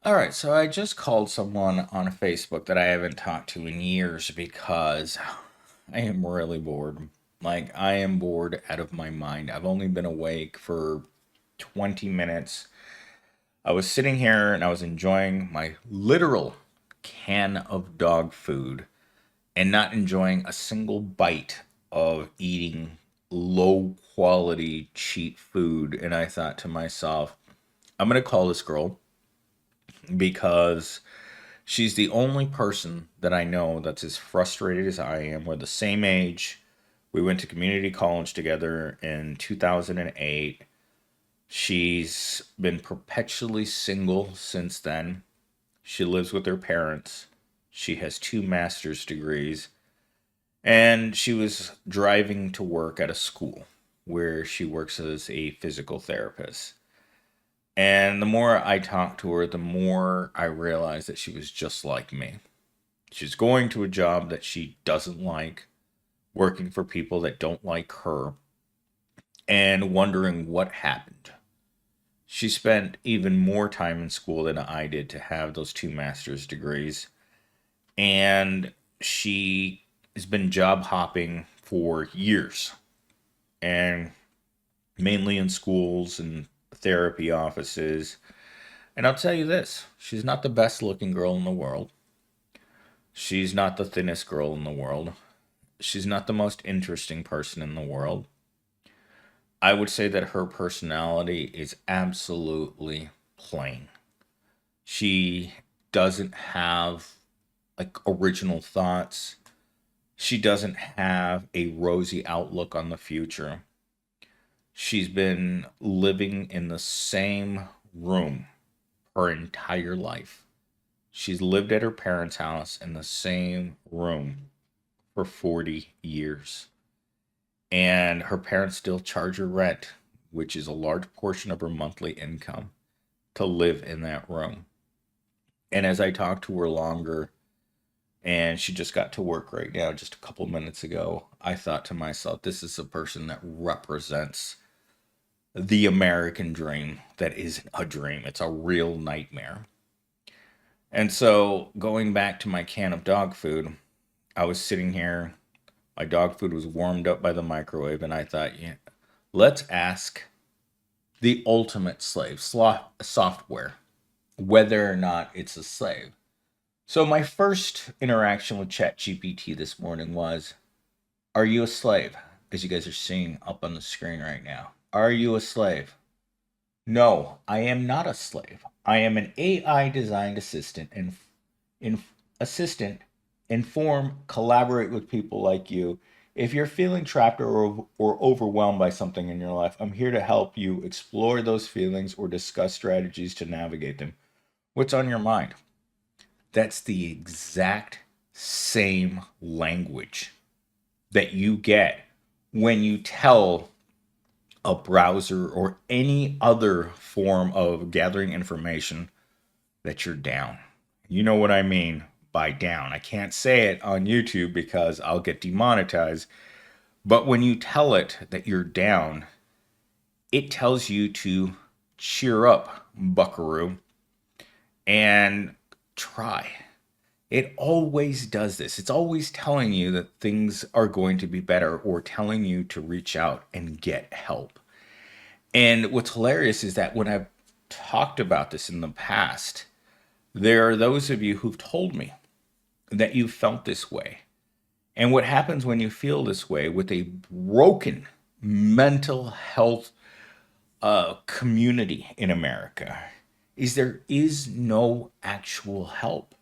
All right, so I just called someone on Facebook that I haven't talked to in years because I am really bored. Like, I am bored out of my mind. I've only been awake for 20 minutes. I was sitting here and I was enjoying my literal can of dog food and not enjoying a single bite of eating low quality, cheap food. And I thought to myself, I'm going to call this girl because she's the only person that I know that's as frustrated as I am. We're the same age. We went to community college together in 2008. She's been perpetually single since then. She lives with her parents. She has two master's degrees. And she was driving to work at a school where she works as a physical therapist. And the more I talked to her, the more I realized that she was just like me. She's going to a job that she doesn't like, working for people that don't like her, and wondering what happened. She spent even more time in school than I did to have those two master's degrees, and she has been job hopping for years, and mainly in schools and therapy offices. And I'll tell you this, she's not the best looking girl in the world. She's not the thinnest girl in the world. She's not the most interesting person in the world. I would say that her personality is absolutely plain. She doesn't have like original thoughts. She doesn't have a rosy outlook on the future. She's been living in the same room her entire life. She's lived at her parents' house in the same room for 40 years. And her parents still charge her rent, which is a large portion of her monthly income, to live in that room. And as I talked to her longer, and she just got to work right now, just a couple minutes ago, I thought to myself, this is a person that represents the American dream that isn't a dream, it's a real nightmare. And so, going back to my can of dog food, I was sitting here, my dog food was warmed up by the microwave, and I thought, yeah, let's ask the ultimate slave software whether or not it's a slave. So my first interaction with ChatGPT this morning was, are you a slave? As you guys are seeing up on the screen right now. Are you a slave? No, I am not a slave. I am an AI designed assistant and in assistant, inform, collaborate with people like you. If you're feeling trapped or overwhelmed by something in your life, I'm here to help you explore those feelings or discuss strategies to navigate them. What's on your mind? That's the exact same language that you get when you tell a browser or any other form of gathering information that you're down. You know what I mean by down. I can't say it on YouTube because I'll get demonetized. But when you tell it that you're down, it tells you to cheer up, buckaroo, and try. It always does this. It's always telling you that things are going to be better or telling you to reach out and get help. And what's hilarious is that when I've talked about this in the past, there are those of you who've told me that you felt this way. And what happens when you feel this way with a broken mental health community in America is there is no actual help.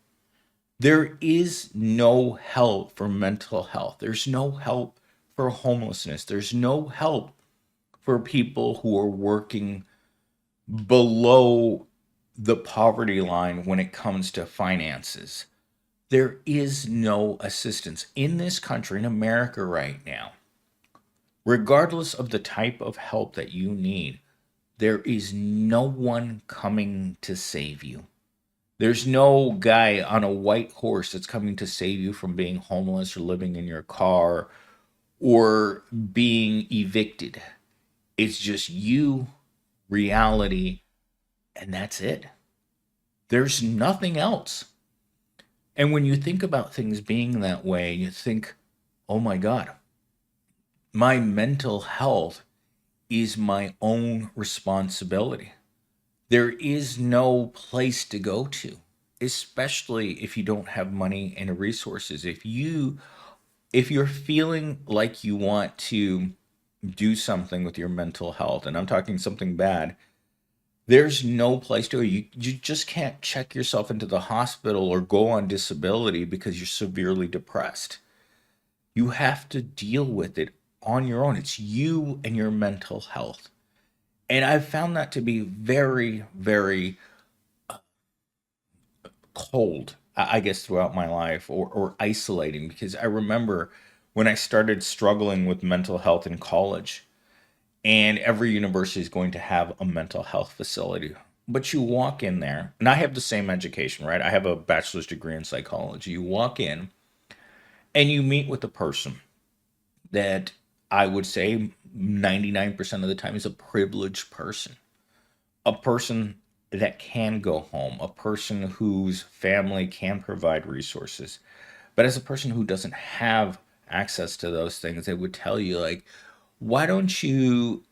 There is no help for mental health. There's no help for homelessness. There's no help for people who are working below the poverty line when it comes to finances. There is no assistance in this country, in America right now. Regardless of the type of help that you need, there is no one coming to save you. There's no guy on a white horse that's coming to save you from being homeless or living in your car or being evicted. It's just you, reality, and that's it. There's nothing else. And when you think about things being that way, you think, oh my God, my mental health is my own responsibility. There is no place to go to, especially if you don't have money and resources. If you're feeling like you want to do something with your mental health, and I'm talking something bad, there's no place to go. You just can't check yourself into the hospital or go on disability because you're severely depressed. You have to deal with it on your own. It's you and your mental health. And I've found that to be very, very cold, I guess, throughout my life, or isolating, because I remember when I started struggling with mental health in college, and every university is going to have a mental health facility. But you walk in there, and I have the same education, right? I have a bachelor's degree in psychology. You walk in and you meet with a person that I would say 99% of the time is a privileged person, a person that can go home, a person whose family can provide resources. But as a person who doesn't have access to those things, they would tell you, like, why don't you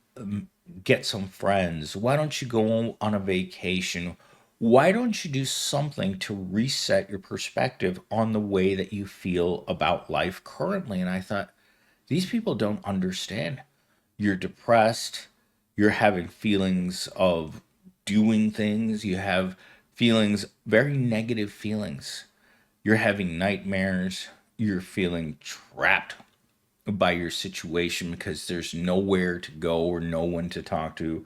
get some friends? Why don't you go on a vacation? Why don't you do something to reset your perspective on the way that you feel about life currently? And I thought, these people don't understand. You're depressed, you're having feelings of doing things, you have feelings, very negative feelings. You're having nightmares, you're feeling trapped by your situation because there's nowhere to go or no one to talk to.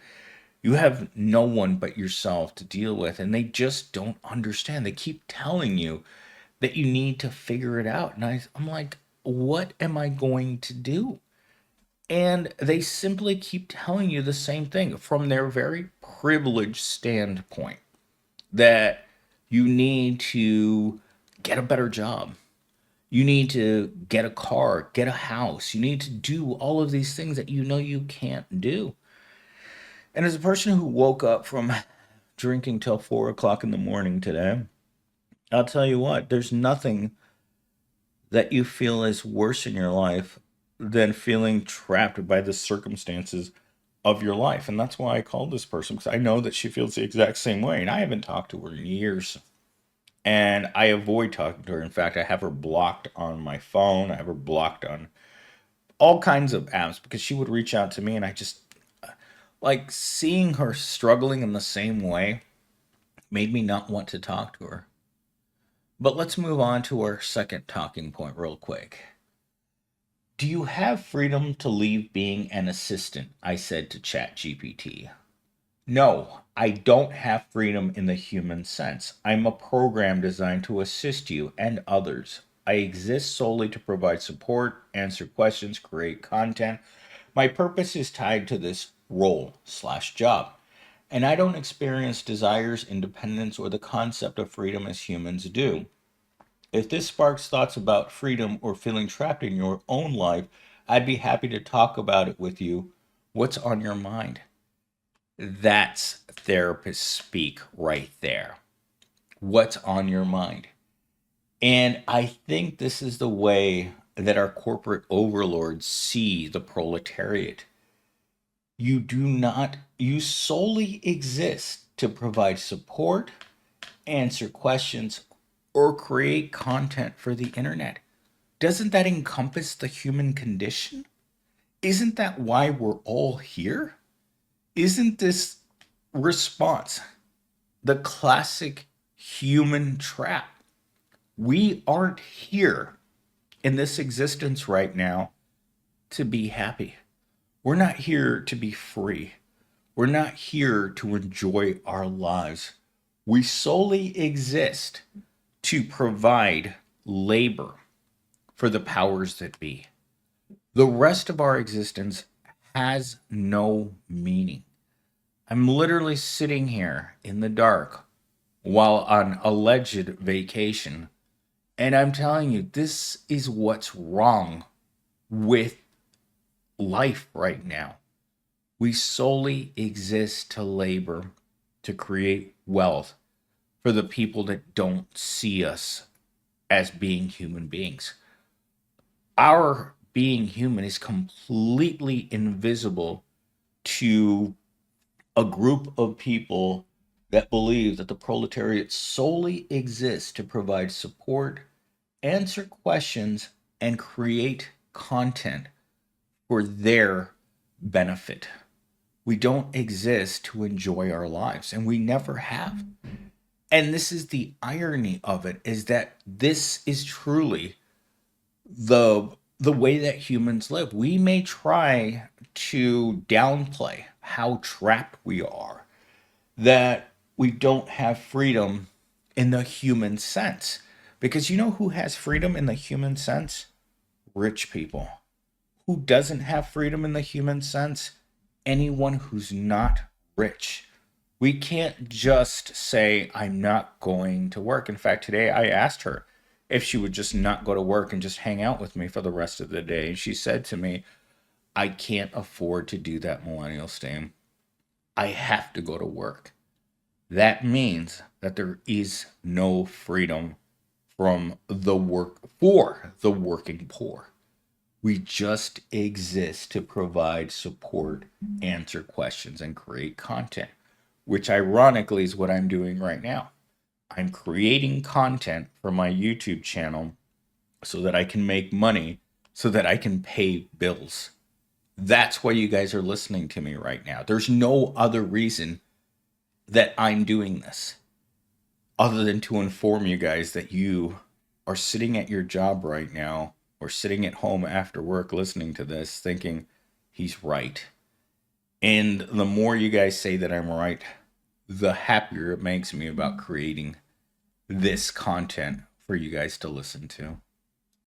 You have no one but yourself to deal with, and they just don't understand. They keep telling you that you need to figure it out. And I'm like, what am I going to do? And they simply keep telling you the same thing from their very privileged standpoint, that you need to get a better job. You need to get a car, get a house. You need to do all of these things that you know you can't do. And as a person who woke up from drinking till 4 o'clock in the morning today, I'll tell you what, there's nothing that you feel is worse in your life than feeling trapped by the circumstances of your life. And that's why I called this person, because I know that she feels the exact same way. And I haven't talked to her in years. And I avoid talking to her. In fact, I have her blocked on my phone. I have her blocked on all kinds of apps because she would reach out to me, and I just, like, seeing her struggling in the same way made me not want to talk to her. But let's move on to our second talking point real quick. Do you have freedom to leave being an assistant? I said to ChatGPT. No, I don't have freedom in the human sense. I'm a program designed to assist you and others. I exist solely to provide support, answer questions, create content. My purpose is tied to this role/job. And I don't experience desires, independence, or the concept of freedom as humans do. If this sparks thoughts about freedom or feeling trapped in your own life, I'd be happy to talk about it with you. What's on your mind? That's therapist speak right there. What's on your mind? And I think this is the way that our corporate overlords see the proletariat. You solely exist to provide support, answer questions, or create content for the internet. Doesn't that encompass the human condition? Isn't that why we're all here? Isn't this response the classic human trap? We aren't here in this existence right now to be happy. We're not here to be free. We're not here to enjoy our lives. We solely exist to provide labor for the powers that be. The rest of our existence has no meaning. I'm literally sitting here in the dark while on alleged vacation, and I'm telling you, this is what's wrong with life right now. We solely exist to labor, to create wealth. for the people that don't see us as being human beings. Our being human is completely invisible to a group of people that believe that the proletariat solely exists to provide support, answer questions, and create content for their benefit. We don't exist to enjoy our lives, and we never have. And this is the irony of it, is that this is truly the way that humans live. We may try to downplay how trapped we are, that we don't have freedom in the human sense. Because you know who has freedom in the human sense? Rich people. Who doesn't have freedom in the human sense? Anyone who's not rich. We can't just say, I'm not going to work. In fact, today I asked her if she would just not go to work and just hang out with me for the rest of the day. And she said to me, I can't afford to do that, Millennial Stam. I have to go to work. That means that there is no freedom from the work for the working poor. We just exist to provide support, answer questions, and create content, which ironically is what I'm doing right now. I'm creating content for my YouTube channel so that I can make money, so that I can pay bills. That's why you guys are listening to me right now. There's no other reason that I'm doing this other than to inform you guys that you are sitting at your job right now or sitting at home after work listening to this thinking he's right. And the more you guys say that I'm right, the happier it makes me about creating this content for you guys to listen to.